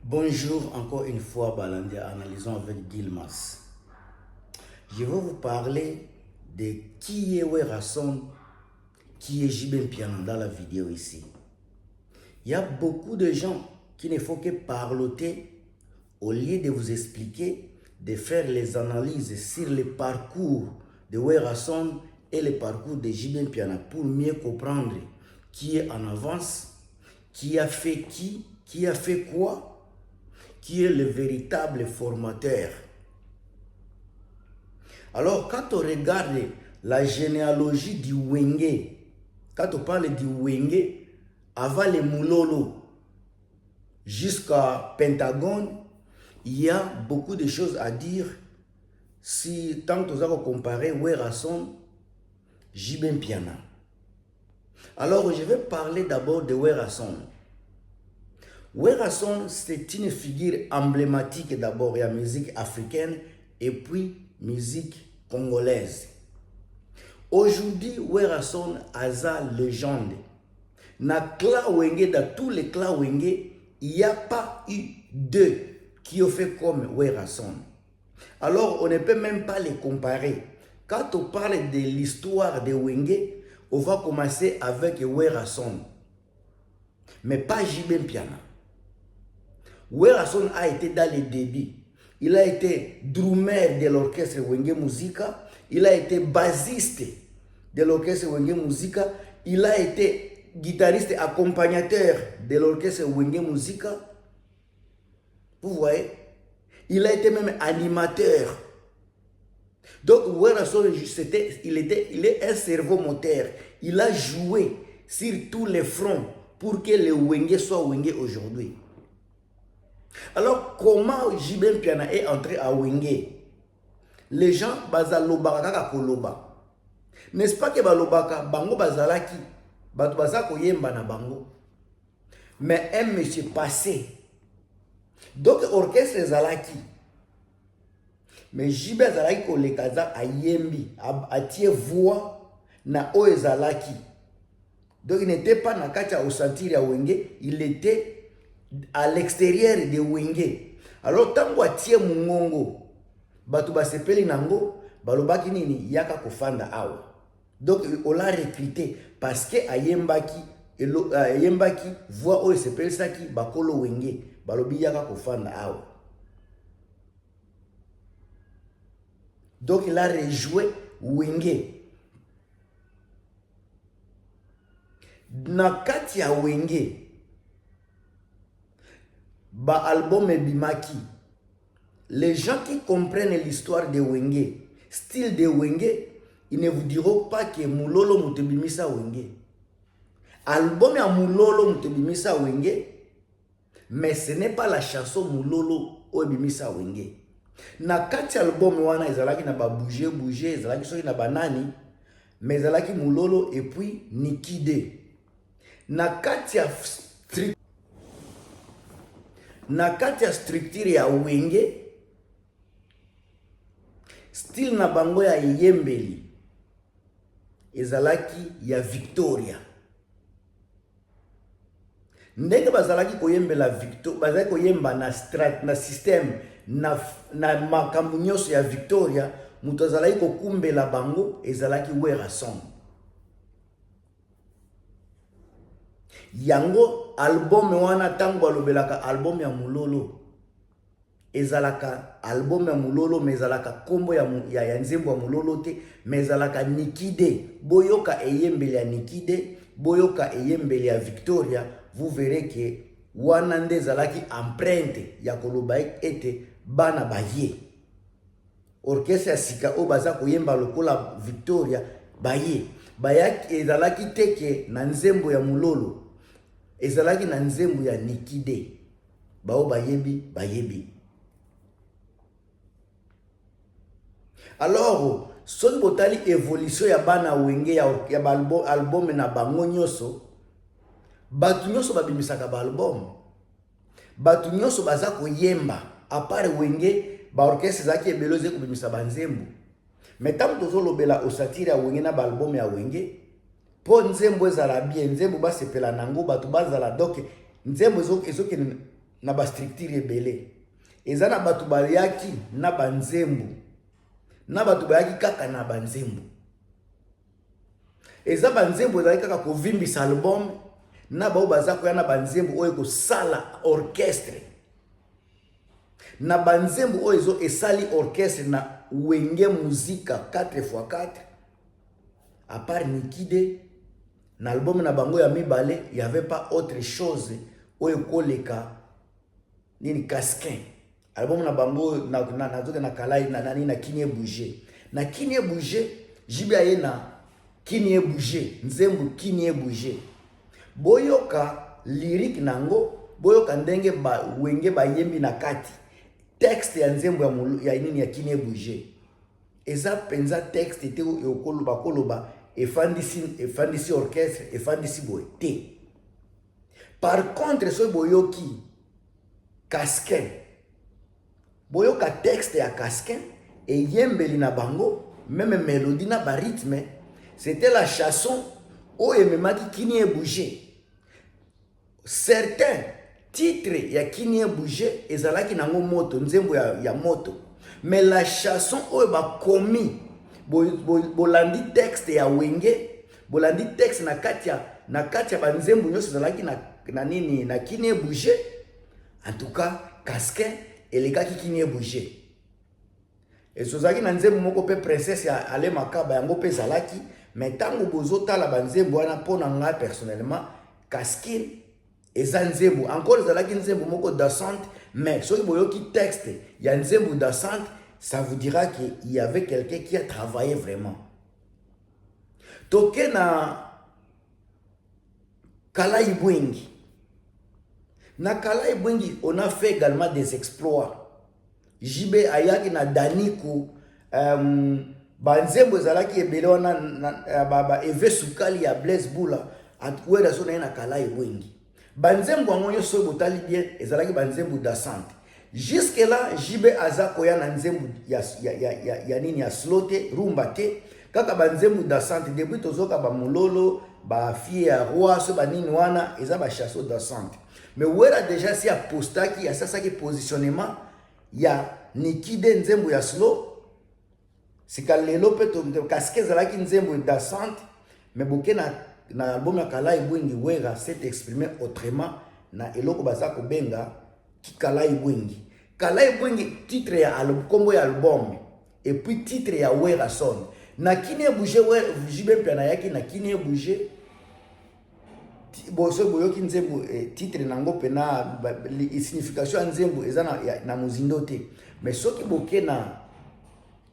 Bonjour encore une fois, Balandia, analysons avec Gilmas. Je vais vous parler de qui est Werrason, qui est JB Mpiana dans la vidéo ici. Il y a beaucoup de gens qui ne font que parloter au lieu de vous expliquer, de faire les analyses sur le parcours de Werrason et le parcours de JB Mpiana pour mieux comprendre qui est en avance, qui a fait qui a fait quoi, qui est le véritable formateur. Alors, quand on regarde la généalogie du Wenge, quand on parle du Wenge, avant les Moulolo jusqu'à Pentagone, il y a beaucoup de choses à dire si tant que nous avons comparé Werrason, JB Mpiana. Alors, je vais parler d'abord de Werrason. Werrason, c'est une figure emblématique d'abord de la musique africaine et puis musique congolaise. Aujourd'hui, Werrason a sa légende. Dans clan Wenge, dans tous les clans Wenge, il n'y a pas eu deux qui ont fait comme Werrason. Alors, on ne peut même pas les comparer. Quand on parle de l'histoire de Wenge, on va commencer avec Werrason, mais pas JB Mpiana. Werrason a été dans les débuts. Il a été drummer de l'orchestre Wenge Musica. Il a été bassiste de l'orchestre Wenge Musica. Il a été guitariste accompagnateur de l'orchestre Wenge Musica. Vous voyez? Il a été même animateur. Donc Werrason, il est un cerveau moteur. Il a joué sur tous les fronts pour que le Wenge soit Wenge aujourd'hui. Alors, comment JB Mpiana est entré à Wenge? Les gens bazalobaka kaka koloba. N'est-ce pas que balobaka bango bazalaki batu bazako yemba na bango. Mais un monsieur passé. Donc orchestre zalaki. Mais JB zalaki kolekaza a yembi a tie voix na o zalaki. Donc il n'était pas na kacha au sentir ya Wenge, il était à l'extérieur de Wenge. Alors tango atie mungongo batu basepeli nango balobaki nini yaka kofanda awa. Donc on l'a recruté parce que ayembaki voix o sepeli saki bakolo Wenge balobi yaka kofanda awa. Donc il a rejoué Wenge. Na kati ya Wenge ba album Bimaki. Les gens qui comprennent l'histoire de Wenge, style de Wenge, ils ne vous diront pas que Moulolo Mutebimisa Wenge. Album ya Moulolo Mutebimisa Wenge, mais ce n'est pas la chanson Moulolo Obimisa Wenge. Na kati album wana ezalaki na ba bouger ezalaki soki na banani, mais ezalaki Moulolo et puis Nikide. Na kati ya structure ya Wenge, style na bango ya yembeli ezalaki ya Victoria. Ndenge bazalaki koyembela Victoria, bazalaki koyemba na système na makambo nyonso ya Victoria, mutu azalaki kokumbela bango ezalaki Werrason. Yango album wana tango alobelaka album ya Moulolo ezalaka album ya Moulolo, mais ezalaka kombo ya nzembo ya Moulolo te, mais ezalaka Nikide. Boyoka eyembeli ya Nikide, boyoka eyembeli ya Victoria, vous verrez que wana nde ezalaki empreinte ya koloba ete bana baye. Orchestre ya sika o baza koyemba lokola Victoria baye. Bayaki ezalaki teke na nzembo ya Moulolo. Ezalaki na nzembo ya Nikide. Bao bayebi. Alors, soki botali évolution ya bana Wenge ya album na bango nyonso, batu nyonso babimisaka ba album. Batu nyonso baza koyemba, à part Wenge, ba orchestre zaki ebeloze kubimisa banzembo. Mais tant tozo lobela osatire ya Wenge na ba album ya Wenge, po nzembo ezala bien, nzembo basepela nango batu bazala donc nzembo ezoki na ba structure ebele. Eza na batu bayaki na banzembo. Na batu bayaki kaka na banzembo. Eza banzembo ezali kaka kovimbisa album na bao baza koya na banzembo oyo kosala orchestre. Na banzembo oyo ezo esali orchestre na wenge muzika 4x4. À part Nikide, na album na bango ya mibale, il y avait pas autre chose oyo koleka nini Casquin. Album na bango na kalai na Kinie Bouger. Na Kinie Bouger, jibe aye na Kinie Bouger, nzembo Kinie Bouger. Boyoka lyrique nango, boyoka ndenge ba wenge ba yembi na kati. Texte ya nzembo ya nini ya Kinie Bouger. Eza penza texte te okoloba koloba efandisi orchestre efandisi boy te. Par contre so boyoki Casquin, boyoka texte ya Casquin et yembeli na bango, même mélodie na ba rythme, c'était la chanson oyo ememaki Kinie Bouger. Certains titres ya Kinie Bouger ezalaki nango moto, nzembo ya moto. Mais la chanson oyo ba komi bolandi texte ya wenge, bolandi texte na katia banzembo nyonso ezalaki na nini na Kinie Bouger. En tout cas, Casquin elekaki Kinie Bouger. Et sozaki na nzembo moko pe princesse ya Ale Makaba yango pe zalaki, mais tango bozotala banzembo wana pona nga personnellement, Casquin eza nzembo encore zalaki nzembo moko dansante, mais soki boyoki texte ya nzembo dansante, ça vous dira qu'il y avait quelqu'un qui a travaillé vraiment. Toke na Kalai Bwingi. Na Kalai Bwingi, on a fait également des exploits. Jibe ayaki na Daniku, banzembo zalaki ebele wana ba Eve Sukali ya Blaise Bula, atouera so na Kalai Bwingi. Banzembo angonyo so botali bien, ezalaki banzembo dansante. Jusque là, Jibe aza koya na nzembo ya nini ya slote, rumba te, kaka banzembo dansante, depuis tozoka ba mulolo, ba fille ya roi, so ba nini wana, eza ba chasso dansante. Mais wera déjà si apostaki, ya sasaki positionnement, ya Nikide nzembo ya slow, sika lelo pe to kaske zalaki nzembo dansante, mais boke na album ya Kalai Bwingi wera s'est exprimé autrement, na eloko baza ko benga Kalai Bwingi. Kalai Bwingi titre ya kombo ya album et puis titre ya wera son. Na Kinie Bouger jibe pena yaki na Kinie Bouger. Boso boyoki nzembo titre nango pena signification nzembo eza na muzindo te. Mais soki boke na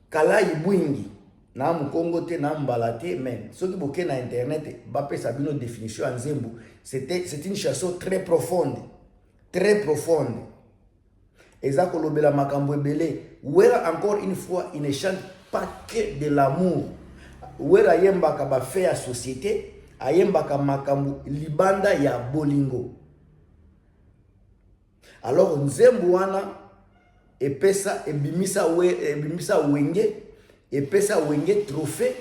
Kalai Bwingi na mukongo te na mbala te, mais soki boke na internet ba pesa bino définition nzembo, c'est une chanson très profonde. Très profonde. Eza kolobela makambo ebele. Wera encore une fois, il ne chante pas que de l'amour. Wera yembaka ba fait à société, ayembaka makambo libanda ya bolingo. Alors nzembo wana epesa ebimisa wenge, epesa wenge trophée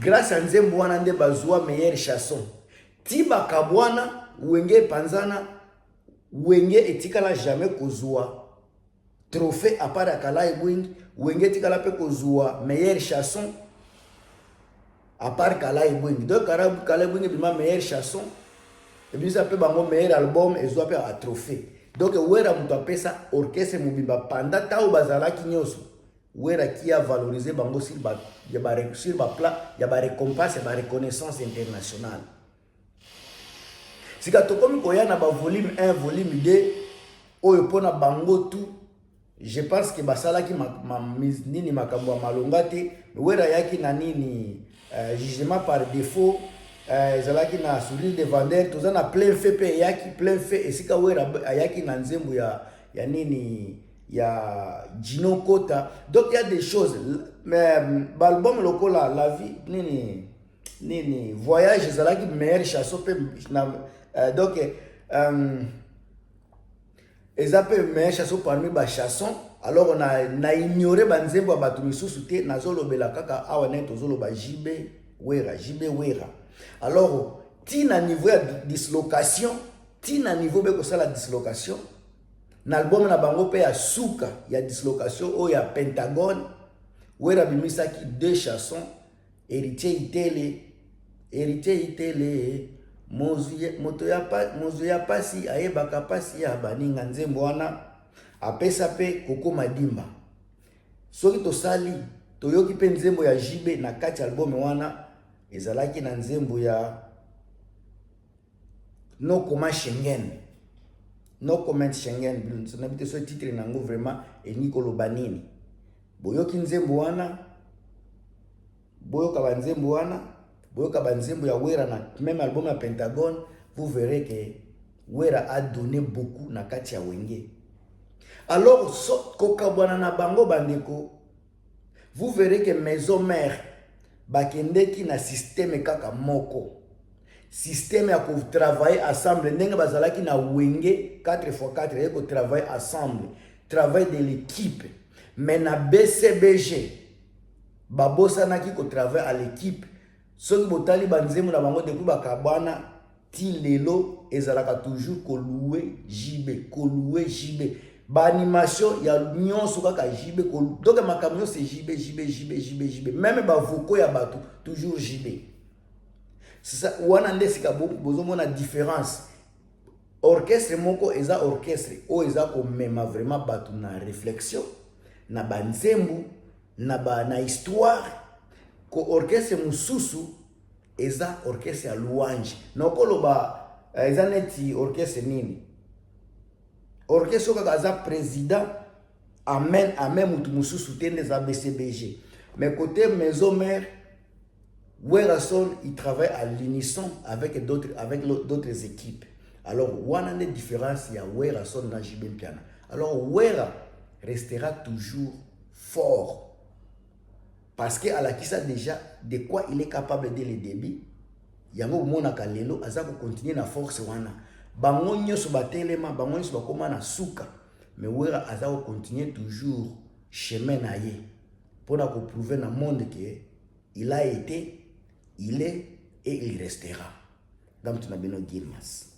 grâce à nzembo wana nde bazwa meilleure chanson. Tiba kabwana wenge panzana wenge etikala jamais kozwa trophée à part à Kalai Bwingi, wenge etikala pe kozwa meilleure chanson à part Kalai Bwingi. Donc Kalai Bwingi bima meilleure chanson et puis ça peut bango meilleur album et soit pe à trophée. Donc wera muto apesa orchestre mobimba panda tao bazala kinyoso. Wera qui a valorisé bango sur ba plat, ya ba récompense, ya ba reconnaissance internationale. Si katokomi koya na ba volume 1, volume 2, oyo pona bango tout, je pense que basala ki nini makambo ya malonga te, wera yaki na nini jugement par défaut, zalaki na sourire de vendeur, toza na plein fait pe yaki plein fait, esika wera yaki na nzembo ya nini ya Gino Kota. Donc il y a des choses, mais l'album lokola la vie nini voyage zalaki meilleure chanson pe donc eza pe meilleure chanson parmi ba chanson. Alors on a ignoré banzembo ba batu misusu te, nazolobela kaka awa na tozoloba jibe wera. Alors tina niveau ya dislocation, tina niveau be ko sala dislocation, na album na bango pe ya suka ya dislocation o ya Pentagone wera bimisaki 2 chansons héritier itele mozo ya pasi ayebaka pasi ya baninga nzembo wana apesa pe Koko Madimba. Soki tosali toyoki pe nzembo ya Jibe na kati album wana ezalaki na nzembo ya No Comment Schengen. No Comment Schengen, na bite so titre nango vraiment enikolo banini. Boyoki nzembo wana, boyoka banzembo wana, boyoka banzembo ya Wera na même album ya Pentagone, vous verrez que Wera a donné beaucoup na kati ya Wenge. Alors so kokabwana na bango bandeko, vous verrez que maison mère bakendeki na système kaka moko. Système ya ko travailler ensemble ndenge bazalaki na Wenge 4x4 et ko travailler ensemble, travail de l'équipe. Mais na BCBG babosanaki ko travailler à l'équipe. Soki botali banzemu na bango depuis bakabwana ti lelo ezalaka toujours ko louer JB. Ba animation ya nyonso kaka JB ko donc makamyo c'est JB. Même ba vocaux ya bato toujours JB. C'est ça wana ndesika bozomona différence. Orchestre moko eza orchestre o eza ko mema vraiment bato na réflexion na banzembu na histoire ko orchestre mususu eza orchestre ya louange nokoloba eza neti orchestre nini orchestre kaka za président amen mutu mususu tende za BCBG. Mais côté maison mère Werason il travaille à l'unisson avec d'autres équipes. Alors wana ne différence ya Werason na JB Mpiana. Alors Wera restera toujours fort parce que alakisa déjà de quoi il est capable dès le début. Yango mona kalelo azako continuer na force wana. Bango nyoso batelema, bango nyoso bakoma na suka. Mais Wera azako continuer toujours chemin na ye pour na ko prouver na monde que il a été, il est et il restera. Dans Tunabino Gilmas.